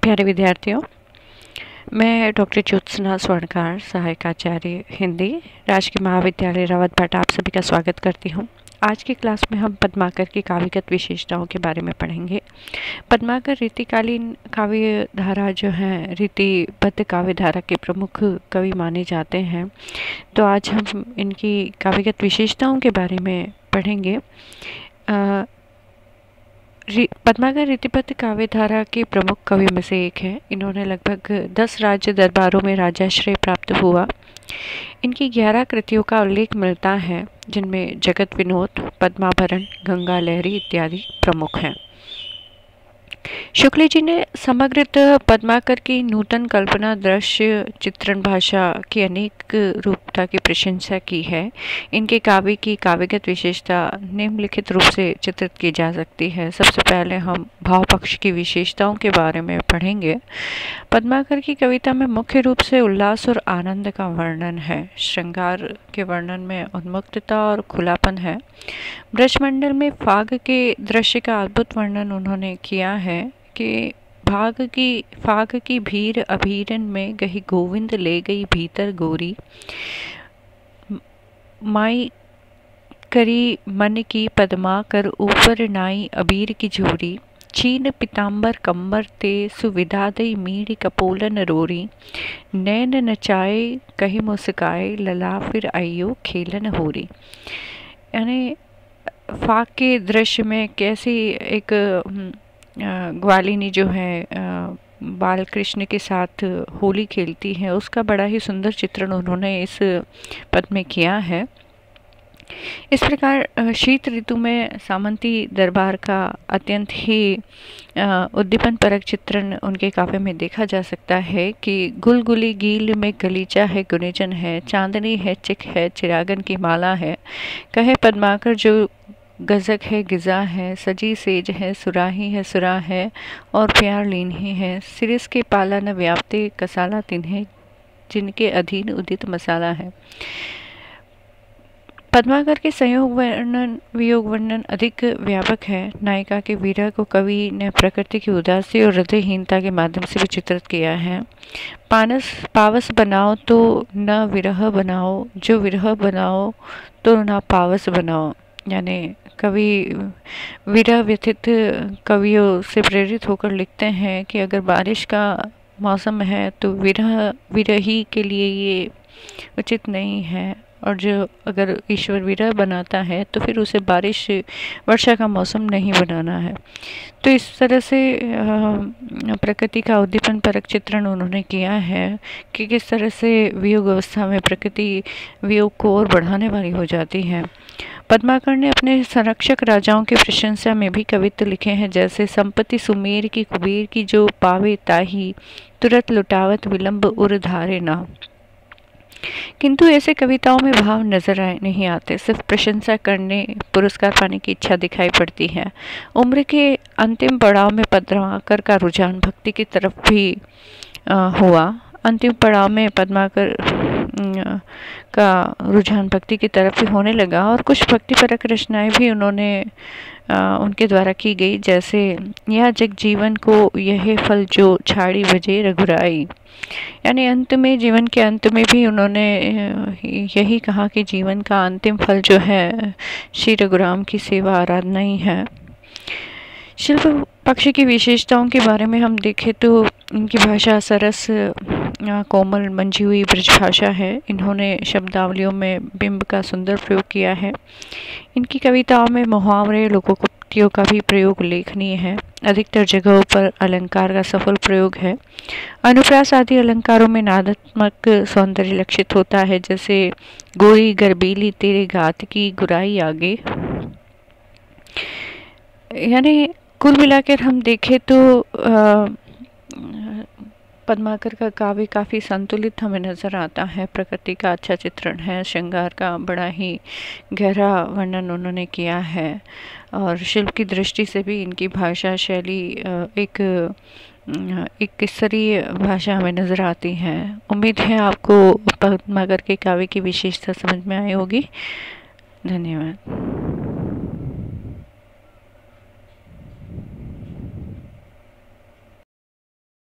प्यारे विद्यार्थियों, मैं डॉक्टर ज्योत्सना स्वर्णकार, सहायक आचार्य हिंदी, राजकीय महाविद्यालय रावत भाट, आप सभी का स्वागत करती हूँ। आज की क्लास में हम पद्माकर की काव्यगत विशेषताओं के बारे में पढ़ेंगे। पद्माकर रीतिकालीन काव्य धारा जो है, रीतिबद्ध काव्य धारा के प्रमुख कवि माने जाते हैं। तो आज हम इनकी काव्यगत विशेषताओं के बारे में पढ़ेंगे। पद्माकर रीतिबद्ध काव्य धारा के प्रमुख कवियों में से एक है। इन्होंने लगभग 10 राज्य दरबारों में राजाश्रय प्राप्त हुआ। इनकी 11 कृतियों का उल्लेख मिलता है, जिनमें जगत विनोद, पद्माभरण, गंगा लहरी इत्यादि प्रमुख हैं। शुक्ल जी ने समग्रतः पद्माकर की नूतन कल्पना, दृश्य चित्रण भाषा की अनेक रूपता की प्रशंसा की है। इनके काव्य की काव्यगत विशेषता निम्नलिखित रूप से चित्रित की जा सकती है। सबसे पहले हम भाव पक्ष की विशेषताओं के बारे में पढ़ेंगे। पद्माकर की कविता में मुख्य रूप से उल्लास और आनंद का वर्णन है। श्रृंगार के वर्णन में उन्मुक्तता और खुलापन है। ब्रजमंडल में फाग के दृश्य का अद्भुत वर्णन उन्होंने किया है कि फाग की भीड़ अभीरन में गही गोविंद ले गई भीतर गोरी, माई करी मन की पद्मा कर ऊपर नाई अबीर की झोरी, चीन पिताम्बर कंबर ते सुविधा दई मीड़ी कपोलन रोरी, नैन नचाए कही मुस्काए लला फिर आइयो खेलन होरी। यानी फाग के दृश्य में कैसी एक ग्वालिनी जो है बाल कृष्ण के साथ होली खेलती है, उसका बड़ा ही सुंदर चित्रण उन्होंने इस पद में किया है। इस प्रकार शीत ऋतु में सामंती दरबार का अत्यंत ही उद्दीपन परक चित्रण उनके काव्य में देखा जा सकता है कि गुलगुली गील में गलीचा है, गुनेजन है, चांदनी है, चिक है, चिरागन की माला है, कहे पद्माकर जो गजक है, गिजा है, सजी सेज है, सुराही है, सुरा है और प्यार लीन ही है, सिरिस के पाला न व्याप्ते कसाला तिन्हें, जिनके अधीन उदित मसाला है। पद्माकर के संयोग वर्णन, वियोग वर्णन अधिक व्यापक है। नायिका के विरह को कवि ने प्रकृति की उदासी और हृदयहीनता के माध्यम से भी चित्रित किया है। पावस बनाओ तो न विरह बनाओ, जो विरह बनाओ तो न पावस बनाओ। यानी कवि विरह व्यथित कवियों से प्रेरित होकर लिखते हैं कि अगर बारिश का मौसम है तो विरही के लिए ये उचित नहीं है, और जो अगर ईश्वर विरह बनाता है तो फिर उसे वर्षा का मौसम नहीं बनाना है। तो इस तरह से प्रकृति का उद्दीपन परक चित्रण उन्होंने किया है कि किस तरह से वियोग अवस्था में प्रकृति वियोग को और बढ़ाने वाली हो जाती है। पद्माकर ने अपने संरक्षक राजाओं की प्रशंसा में भी कवित्व लिखे हैं, जैसे संपत्ति सुमेर की कुबेर की जो पावे ताही, तुरंत लुटावत विलंब उर धारे ना। किंतु ऐसे कविताओं में भाव नजर नहीं आते, सिर्फ प्रशंसा करने, पुरस्कार पाने की इच्छा दिखाई पड़ती है। उम्र के अंतिम पड़ाव में पद्माकर का रुझान भक्ति की तरफ भी हुआ। अंतिम पड़ाव में पद्माकर का रुझान भक्ति की तरफ भी होने लगा और कुछ भक्तिपरक रचनाएं भी उनके द्वारा की गई, जैसे यह जग जीवन को यह फल जो छाड़ी बजे रघुराई। यानी अंत में, जीवन के अंत में भी उन्होंने यही कहा कि जीवन का अंतिम फल जो है श्री रघुराम की सेवा आराधना ही है। शिल्प पक्ष की विशेषताओं के बारे में हम देखें तो इनकी भाषा सरस, कोमल, मंझी हुई ब्रज भाषा है। इन्होंने शब्दावलियों में बिंब का सुंदर प्रयोग किया है। इनकी कविताओं में मुहावरे, लोकोक्तियों का भी प्रयोग उल्लेखनीय है। अधिकतर जगहों पर अलंकार का सफल प्रयोग है। अनुप्रास आदि अलंकारों में नादात्मक सौंदर्य लक्षित होता है, जैसे गोरी गरबीली तेरे गात की गुराई आगे। यानी कुल मिलाकर हम देखें तो पद्माकर का काव्य काफ़ी संतुलित हमें नज़र आता है। प्रकृति का अच्छा चित्रण है, श्रृंगार का बड़ा ही गहरा वर्णन उन्होंने किया है, और शिल्प की दृष्टि से भी इनकी भाषा शैली एक स्तरीय भाषा हमें नज़र आती है। उम्मीद है आपको पद्माकर के काव्य की विशेषता समझ में आई होगी। धन्यवाद।